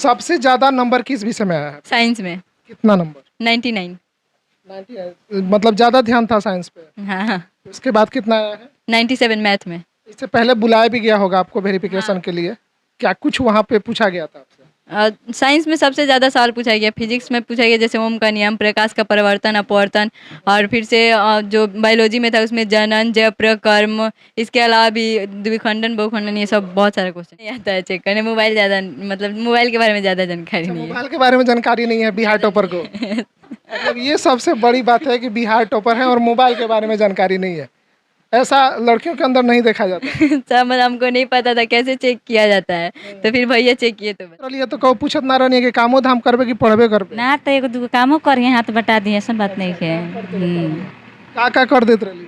सबसे ज्यादा नंबर किस विषय में आया है? साइंस में कितना नंबर? 99। 90 मतलब ज्यादा ध्यान था साइंस पे। हाँ हाँ। उसके बाद कितना आया है? 97 मैथ में। इससे पहले बुलाया भी गया होगा आपको वेरिफिकेशन हाँ। के लिए, क्या कुछ वहाँ पे पूछा गया था आपसे? साइंस में सबसे ज़्यादा सवाल पूछा गया, फिजिक्स में पूछा गया जैसे ओम का नियम, प्रकाश का परिवर्तन, अपवर्तन, और फिर से जो बायोलॉजी में था उसमें जनन, जय, प्रकर्म, इसके अलावा भी द्विखंडन, बहुखंडन, ये सब बहुत सारे क्वेश्चन नहीं आता है चेक करने। मोबाइल ज़्यादा मतलब मोबाइल के बारे में ज़्यादा जानकारी नहीं है। मोबाइल के बारे में जानकारी नहीं है बिहार टॉपर को? मतलब ये सबसे बड़ी बात है कि बिहार टॉपर है और मोबाइल के बारे में जानकारी नहीं है। ऐसा लड़कियों के अंदर नहीं देखा जाता। सब मतलब हमको नहीं पता था कैसे चेक किया जाता है, तो फिर भैया चेक किए तो चलिए तो कहो पूछत ना रहनी है कि कामो धाम करबे कि पढ़बे करबे? ना तो एगो दूगो कामो करिए, हाथ बटा दिए, ऐसा बात नहीं है। का कर देत रही?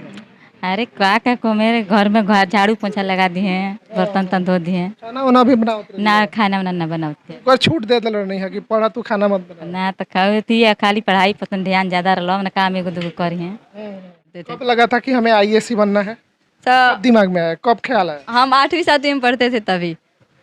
अरे का को मेरे घर में घर झाड़ू पोछा लगा दिए, बर्तन तन धो दिए। खाना वाना भी बनावत रही? ना खाना वाना ना बनाते। कोई छूट दे दिल नहीं है कि पढ़ा तू खाना मत बना? ना तो खाती है, खाली पढ़ाई पर ध्यान ज्यादा रहा ना, काम एगो दूगो करिए। कब लगा था कि हमें आईएएस ही बनना है? कब दिमाग में आया, कब ख्याल आया? हम 8वीं 7वीं में पढ़ते थे तभी।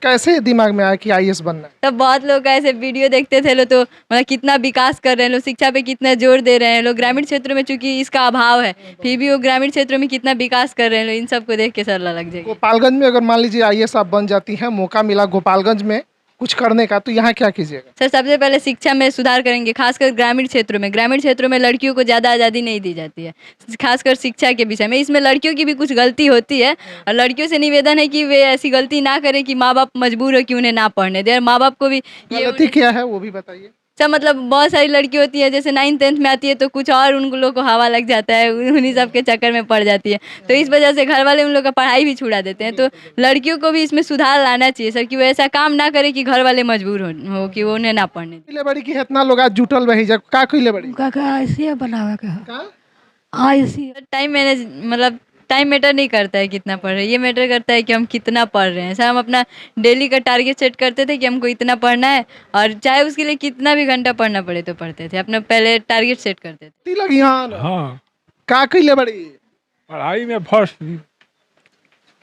कैसे दिमाग में आया कि आईएएस बनना है? तब बहुत लोग ऐसे वीडियो देखते थे लोग, तो मतलब कितना विकास कर रहे हैं लोग, शिक्षा पे कितना जोर दे रहे हैं लोग, ग्रामीण क्षेत्रों में चूंकि इसका अभाव है फिर भी वो ग्रामीण क्षेत्रों में कितना विकास कर रहे हैं लोग, इन सबको देख के सर लग जाएगी। गोपालगंज में अगर मान लीजिए आईएएस आप बन जाती हैं, मौका मिला गोपालगंज में कुछ करने का, तो यहाँ क्या कीजिएगा? सर सबसे पहले शिक्षा में सुधार करेंगे, खासकर ग्रामीण क्षेत्रों में। ग्रामीण क्षेत्रों में लड़कियों को ज़्यादा आज़ादी नहीं दी जाती है, खासकर शिक्षा के विषय में। इसमें लड़कियों की भी कुछ गलती होती है और लड़कियों से निवेदन है कि वे ऐसी गलती ना करें कि माँ बाप मजबूर हो कि उन्हें ना पढ़ने दें, और माँ बाप को भी ये गलती क्या है वो भी बताइए। सब मतलब बहुत सारी लड़की होती है जैसे 9th 10th में आती है तो कुछ और उन लोग को हवा लग जाता है, उन्हीं सब के चक्कर में पड़ जाती है, तो इस वजह से घर वाले उन लोग का पढ़ाई भी छुड़ा देते हैं। तो लड़कियों को भी इसमें सुधार लाना चाहिए सर, कि वो ऐसा काम ना करे कि घर वाले मजबूर हो कि वो उन्हें ना पढ़ने दें। ले बड़ी की इतना लोग आज जुटल रही जा का कइले बड़ी का ऐसे बनावे का का ऐसे टाइम मैनेज मतलब टाइम मैटर नहीं करता है कितना पढ़ रहे हैं, ये मैटर करता है कि हम कितना पढ़ रहे हैं। सर हम अपना डेली का टारगेट सेट करते थे कि हमको इतना पढ़ना है, और चाहे उसके लिए कितना भी घंटा पढ़ना पड़े तो पढ़ते थे, अपना पहले टारगेट सेट करते थे। लगी हाँ हाँ, का कइले बड़ी पढ़ाई में फर्स्ट।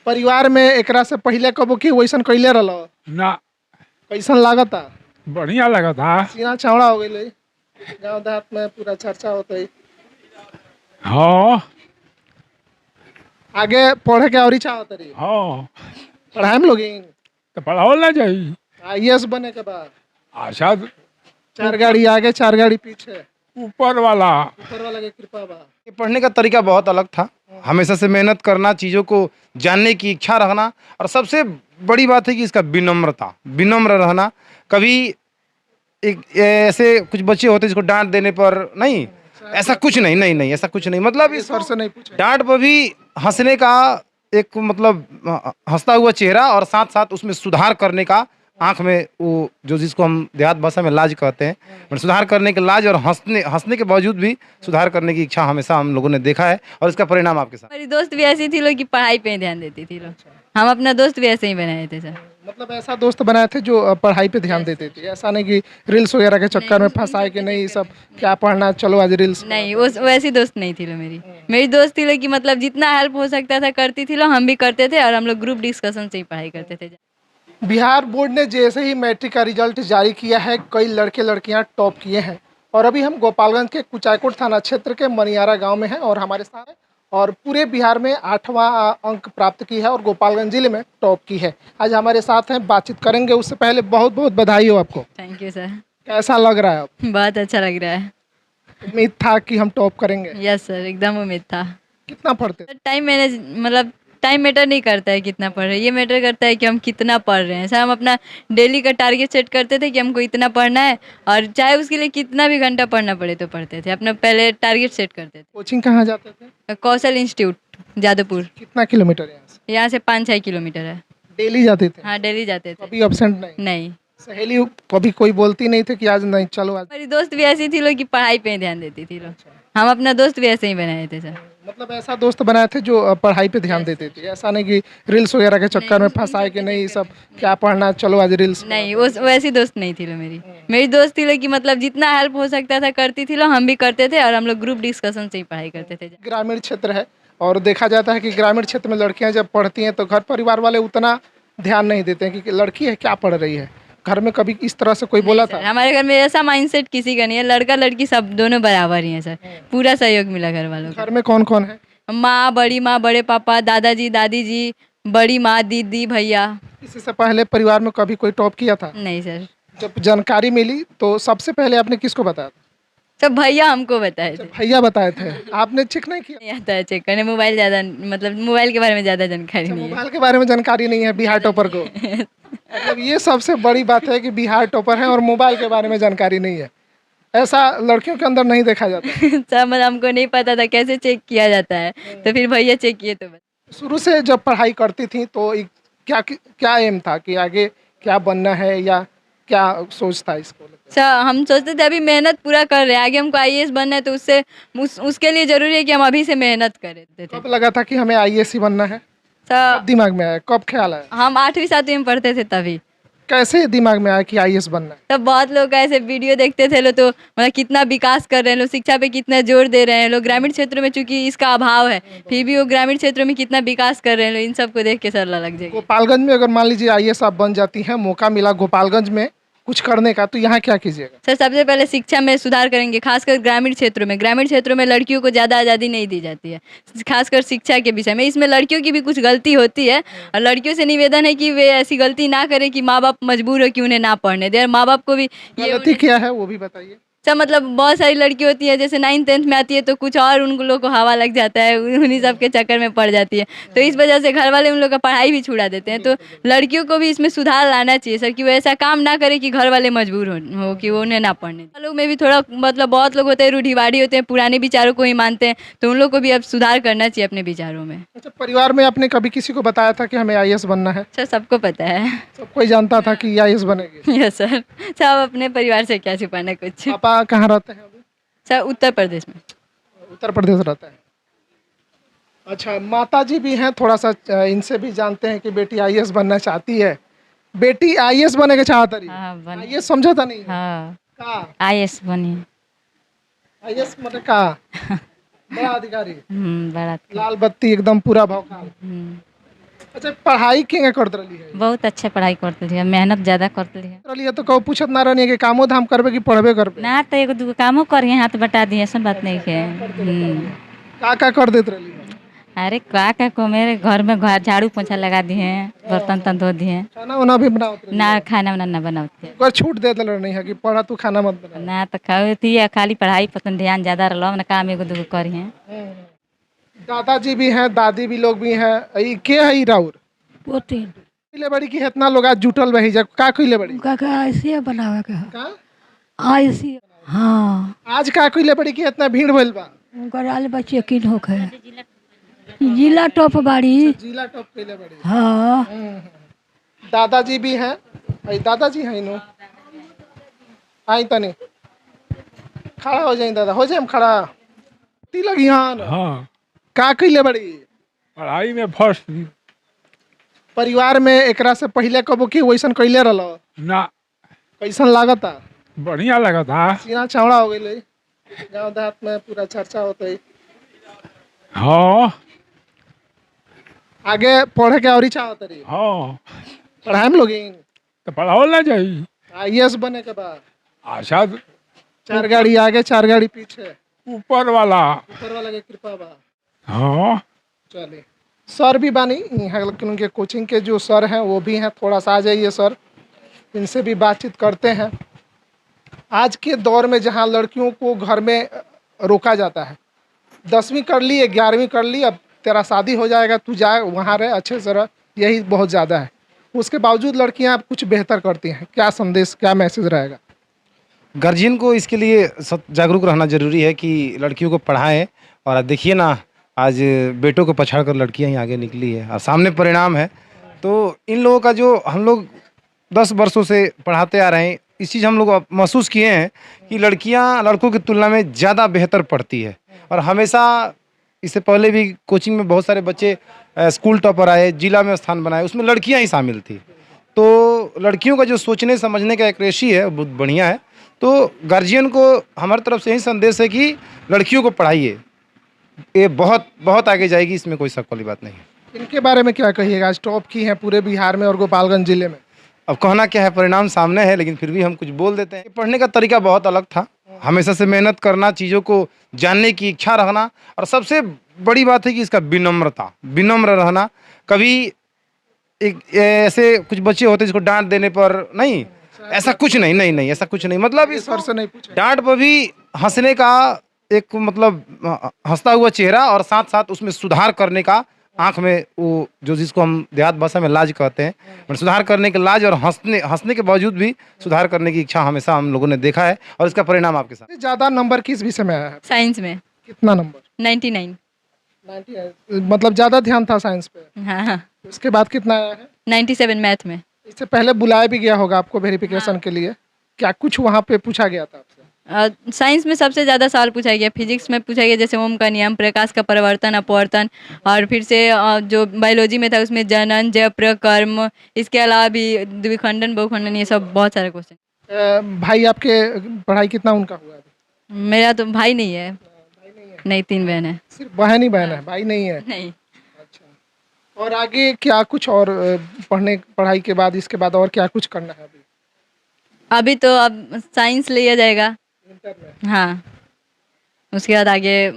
परिवार में एकरा से पहले कबो की वैसन कइले रहल? ना, कैसन लागता? बढ़िया लगा था। सीना चौड़ा हो गई, गाँव देहात में पूरा चर्चा होता है। हाँ आगे पढ़े के और इच्छा होता रही? हाँ, पढ़ाई में लोग तो पढ़ाओ ना चाहिए। आईएएस बने के बाद आशा 4 गाड़ी आगे 4 गाड़ी पीछे, ऊपर वाला की कृपा बा। ये पढ़ने का तरीका बहुत अलग था, हमेशा से मेहनत करना, चीज़ों को जानने की इच्छा रखना, और सबसे बड़ी बात है कि इसका विनम्रता, विनम्र रहना। कभी एक ऐसे कुछ बच्चे होते जिसको डांट देने पर नहीं, ऐसा कुछ नहीं, नहीं नहीं ऐसा कुछ नहीं, मतलब इस सर से नहीं पूछा डांट पर भी हंसने का एक मतलब हंसता हुआ चेहरा, और साथ साथ उसमें सुधार करने का आंख में वो जो जिसको हम देहात भाषा में लाज कहते हैं, मतलब सुधार करने के लाज, और हंसने के बावजूद भी सुधार करने की इच्छा हमेशा हम लोगों ने देखा है, और इसका परिणाम आपके साथ। हमारी दोस्त भी ऐसी थी लोग कि पढ़ाई पे ही ध्यान देती थी लोग, हम अपना दोस्त भी ऐसे ही बनाए थे सर। मतलब ऐसा दोस्त बनाए थे जो पढ़ाई पे ध्यान देते थे, ऐसा नहीं कि रील्स वगैरह के चक्कर में फंसाए कि नहीं सब क्या पढ़ना, चलो आज रील्स। नहीं, वो वैसी दोस्त नहीं थी लो मेरी दोस्त थी लो कि मतलब जितना हेल्प हो सकता था करती थी लो, हम भी करते थे, और हम लोग ग्रुप डिस्कशन से ही पढ़ाई करते थे। बिहार बोर्ड ने जैसे ही मैट्रिक का रिजल्ट जारी किया है, कई लड़के लड़कियां टॉप किए हैं, और अभी हम गोपालगंज के कुचायकोट थाना क्षेत्र के मनियारा गांव में हैं, और हमारे साथ और पूरे बिहार में 8वां अंक प्राप्त की है और गोपालगंज जिले में टॉप की है। आज हमारे साथ हैं, बातचीत करेंगे। उससे पहले बहुत बहुत बधाई हो आपको। Thank you sir. कैसा लग रहा है? बहुत अच्छा लग रहा है। उम्मीद था कि हम टॉप करेंगे? यस सर, एकदम उम्मीद था। कितना पढ़ते? टाइम मैनेज मतलब टाइम मैटर नहीं करता है कितना पढ़ रहे हैं, ये मैटर करता है कि हम कितना पढ़ रहे हैं। सर हम अपना डेली का टारगेट सेट करते थे कि हमको इतना पढ़ना है, और चाहे उसके लिए कितना भी घंटा पढ़ना पड़े तो पढ़ते थे, अपना पहले टारगेट सेट करते थे। कोचिंग कहाँ जाते थे? कौशल इंस्टीट्यूट जादवपुर। कितना किलोमीटर यहाँ से? यहाँ से 5-6 किलोमीटर है। डेली जाते थे? हाँ डेली जाते थे। कभी एब्सेंट नहीं? नहीं। सहेली कभी कोई बोलती नहीं थी कि आज नहीं चलो आज? हमारी दोस्त भी ऐसी थी लोग कि पढ़ाई पे ही ध्यान देती थी लोग, हम अपना दोस्त भी ऐसे ही बनाए थे सर। मतलब ऐसा दोस्त बनाए थे जो पढ़ाई पे ध्यान देते थे, ऐसा नहीं कि रील्स वगैरह के चक्कर में फंसाए कि नहीं सब क्या पढ़ना, चलो आज रील्स। नहीं, वो वैसी दोस्त नहीं थी लो मेरी दोस्त थी लो कि मतलब जितना हेल्प हो सकता था करती थी लो, हम भी करते थे, और हम लोग ग्रुप डिस्कशन से ही पढ़ाई करते थे। ग्रामीण क्षेत्र है, और देखा जाता है कि ग्रामीण क्षेत्र में लड़कियां जब पढ़ती हैं तो घर परिवार वाले उतना ध्यान नहीं देते हैं कि लड़की है क्या पढ़ रही है, घर में कभी इस तरह से कोई बोला सर, था? हमारे घर में ऐसा माइंडसेट किसी का नहीं है, लड़का लड़की सब दोनों बराबर ही हैं सर। पूरा सहयोग मिला घर वालों घर में कौन कौन है? का, माँ, बड़ी माँ, बड़े पापा, दादाजी, दादी जी, बड़ी माँ, दीदी, भैया। इससे पहले परिवार में कभी कोई टॉप किया था? नहीं सर, जब जानकारी मिली तो सबसे पहले आपने किसको बताया था? सब भैया हमको बताए थे। भैया बताए थे, आपने चेक नहीं किया? नहीं आता है चेक करने, मोबाइल ज़्यादा मतलब मोबाइल के बारे में ज़्यादा जानकारी नहीं है। मोबाइल के बारे में जानकारी नहीं है बिहार टॉपर को। मतलब ये सबसे बड़ी बात है कि बिहार टॉपर है और मोबाइल के बारे में जानकारी नहीं है। ऐसा लड़कियों के अंदर नहीं देखा जाता। सब मतलब हमको नहीं पता था कैसे चेक किया जाता है, तो फिर भैया चेक किए तो बस। शुरू से जब पढ़ाई करती थी तो क्या क्या एम था कि आगे क्या बनना है या क्या सोच था इसको लेकर? अच्छा, हम सोचते थे अभी मेहनत पूरा कर रहे हैं, आगे हमको आईएएस बनना है, तो उसके लिए ज़रूरी है कि हम अभी से मेहनत करें थे। कब लगा था कि हमें आईएएस ही बनना है? कब दिमाग में आया, कब ख्याल आया, हम 8वीं 7वीं में पढ़ते थे तभी। कैसे दिमाग में आया कि आईएएस बनना है? तब बहुत लोग ऐसे वीडियो देखते थे लोग, तो मतलब कितना विकास कर रहे हैं लोग, शिक्षा पे कितना जोर दे रहे हैं लोग, ग्रामीण क्षेत्रों में चूंकि इसका अभाव है, फिर भी वो ग्रामीण क्षेत्रों में कितना विकास कर रहे हैं लोग, इन सबको देख के सर लग जाएगी। गोपालगंज में अगर मान लीजिए आईएएस आप बन जाती हैं, मौका मिला गोपालगंज में कुछ करने का, तो यहाँ क्या कीजिएगा? सर, सबसे पहले शिक्षा में सुधार करेंगे, खासकर ग्रामीण क्षेत्रों में लड़कियों को ज़्यादा आज़ादी नहीं दी जाती है, खासकर शिक्षा के विषय में। इसमें लड़कियों की भी कुछ गलती होती है, और लड़कियों से निवेदन है कि वे ऐसी गलती ना करें कि माँ बाप मजबूर हो कि उन्हें ना पढ़ने दें, और माँ बाप को भी ये गलती क्या है वो भी बताइए। सब मतलब बहुत सारी लड़की होती है जैसे 9th 10th में आती है तो कुछ और उन लोग को हवा लग जाता है, उन्हीं सब के चक्कर में पड़ जाती है, तो इस वजह से घर वाले उन लोग का पढ़ाई भी छुड़ा देते हैं। तो लड़कियों को भी इसमें सुधार लाना चाहिए सर, कि वो ऐसा काम ना करे कि घर वाले मजबूर हो कि वो उन्हें ना पढ़ने दें। लोग में भी थोड़ा मतलब बहुत लोग होते हैं रूढ़िवादी होते हैं, पुराने विचारों को ही मानते हैं, तो उन लोग को भी अब सुधार करना चाहिए अपने विचारों में। अच्छा, परिवार में आपने कभी किसी को बताया था कि हमें आईएएस बनना है? सर, सबको पता है। सब कोई जानता था कि आईएएस बनेगी? यस सर, सब अपने परिवार से क्या छुपाना कुछ। पापा कहाँ रहते हैं अभी? सर, उत्तर प्रदेश में। उत्तर प्रदेश रहता है। अच्छा, माता जी भी हैं, थोड़ा सा इनसे भी जानते हैं कि बेटी आईएएस बनना चाहती है। बेटी आईएएस बने के चाहता रही? हाँ बन आईएएस समझा नहीं है? हाँ का आईएएस बनी। आईएएस मतलब का बड़ा अधिकारी, बड़ा लाल बत्ती एकदम पूरा भौकाल। अच्छा, पढ़ाई केंगे करत रही है? बहुत अच्छा पढ़ाई करते लिए, मेहनत ज्यादा करते लिए रही है तो कहो पूछत ना रहनी है कि कामो धाम करबे कि पढ़बे करबे? ना, तो एगो दूगो कामों करिए, हाथ बटा दिए, ऐसा बात नहीं है। का कर देत रही है? अरे का को मेरे घर में घर झाड़ू पोछा लगा दिए, बर्तन तन धो दिए, खाना वाना भी बनावत रही? ना खाना वाना ना बनाते, कोई छूट दे दिल नहीं है कि पढ़ा तू खाना मत बना? ना तो खाती है, खाली पढ़ाई पर ध्यान ज्यादा रहा ना, काम एगो दूगो करिए। दादाजी भी हैं, दादी भी लोग भी हैं। ई के है ई राउर? पोतीन कइले बड़ी की इतना लोग आज जुटल रही जा, का कइले बड़ी? का ऐसे बनावे के का ऐसे। हाँ, आज का कइले बड़ी की इतना भीड़ भइल बा? उनकर आल बच्चे किन होखे जिला टॉप बाड़ी। जिला टॉप कइले बड़ी। हाँ, दादाजी भी हैं, आई दादाजी हैं इनो। आई तनी खड़ा हो जाई दादा, हो जाए हम खड़ा। ती लगी हां हाँ, का कइले बड़ी? पढ़ाई में फर्स्ट। परिवार में एकरा से पहले कबो की वैसन कइले रहल? ना, कैसन लागता? बढ़िया लगा था। सीना चौड़ा हो गई, गाँव देहात में पूरा चर्चा होता है। हाँ आगे पढ़े के और इच्छा होता रही? हाँ, पढ़ाई में लोगिन तो पढ़ाओ ना जाई। आईएएस बने के बाद आशा 4 गाड़ी आगे 4 गाड़ी पीछे, ऊपर वाला। ऊपर वाला के कृपा बा। हाँ, चलिए, सर भी बानी यहाँ, लेकिन उनके कोचिंग के जो सर हैं वो भी हैं, थोड़ा सा आ जाइए सर, इनसे भी बातचीत करते हैं। आज के दौर में जहाँ लड़कियों को घर में रोका जाता है, 10वीं कर ली, 11वीं कर ली, अब तेरा शादी हो जाएगा, तू जाए वहाँ रहे, अच्छे से रह, यही बहुत ज़्यादा है। उसके बावजूद लड़कियाँ कुछ बेहतर करती हैं। क्या संदेश, क्या मैसेज रहेगा? गार्जियन को इसके लिए जागरूक रहना जरूरी है कि लड़कियों को पढ़ाएं। और देखिए ना, आज बेटों को पछाड़ कर लड़कियां ही आगे निकली है और सामने परिणाम है। तो इन लोगों का जो हम लोग 10 वर्षों से पढ़ाते आ रहे हैं, इस चीज़ हम लोग महसूस किए हैं कि लड़कियां लड़कों की तुलना में ज़्यादा बेहतर पढ़ती है। और हमेशा इससे पहले भी कोचिंग में बहुत सारे बच्चे स्कूल टॉपर आए, जिला में स्थान बनाए, उसमें लड़कियां ही शामिल थी। तो लड़कियों का जो सोचने समझने का एक रेशी है बहुत बढ़िया है। तो गार्जियन को हमारी तरफ से यही संदेश है कि लड़कियों को पढ़ाइए, ये बहुत बहुत आगे जाएगी, इसमें कोई शक वाली बात नहीं है। इनके बारे में क्या कहिएगा? आज टॉप की हैं पूरे बिहार में और गोपालगंज जिले में। अब कहना क्या है, परिणाम सामने है, लेकिन फिर भी हम कुछ बोल देते हैं। पढ़ने का तरीका बहुत अलग था, हमेशा से मेहनत करना, चीज़ों को जानने की इच्छा रखना, और सबसे बड़ी बात है कि इसका विनम्रता, विनम्र रहना। कभी एक ऐसे कुछ बच्चे होते हैं जिसको डांट देने पर नहीं, ऐसा कुछ नहीं, नहीं नहीं ऐसा कुछ नहीं, मतलब इस सर से नहीं पूछा। डांट पर भी हंसने का एक मतलब हंसता हुआ चेहरा, और साथ साथ उसमें सुधार करने का आंख में वो जो जिसको हम देहात भाषा में लाज कहते हैं, मतलब सुधार करने के लाज, और हंसने के बावजूद भी सुधार करने की इच्छा हमेशा हम लोगों ने देखा है, और इसका परिणाम आपके साथ। ज़्यादा नंबर किस विषय में आया है? साइंस में कितना नंबर? 99। 90 मतलब ज़्यादा ध्यान था साइंस पे। हाँ हाँ। उसके बाद कितना आया है? 97 मैथ में। इससे पहले बुलाया भी गया होगा आपको वेरिफिकेशन के लिए, क्या कुछ वहाँ पे पूछा गया था आपसे? साइंस में सबसे ज़्यादा सवाल पूछा गया, फिजिक्स में पूछा गया जैसे ओम का नियम, प्रकाश का परिवर्तन, अपवर्तन, और फिर से जो बायोलॉजी में था उसमें जनन, जय, प्रकर्म, इसके अलावा भी द्विखंडन, बहुखंडन, ये सब बहुत सारे क्वेश्चन। भाई आपके पढ़ाई कितना उनका हुआ अभी? मेरा तो भाई नहीं है, नहीं 3 बहन है। सिर्फ बहन ही बहन है, भाई नहीं है? नहीं। अच्छा, और आगे क्या कुछ और पढ़ाई के बाद, इसके बाद और क्या कुछ करना है अभी? अभी तो अब साइंस लिया जाएगा। इंटर में हाँ, उसके बाद आगे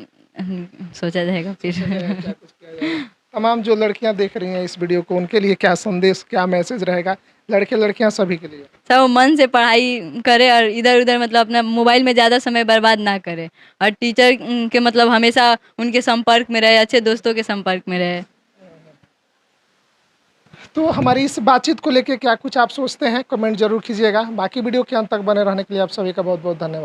सोचा जाएगा फिर। क्या कुछ किया जाएगा? तमाम जो लड़कियां देख रही हैं इस वीडियो को, उनके लिए क्या संदेश, क्या मैसेज रहेगा, लड़के लड़कियां सभी के लिए? सब मन से पढ़ाई करे और इधर उधर मतलब अपना मोबाइल में ज़्यादा समय बर्बाद ना करे, और टीचर के मतलब हमेशा उनके संपर्क में रहे, अच्छे दोस्तों के संपर्क में रहे। तो हमारी इस बातचीत को लेके क्या कुछ आप सोचते हैं, कमेंट जरूर कीजिएगा। बाकी वीडियो के अंत तक बने रहने के लिए आप सभी का बहुत बहुत धन्यवाद।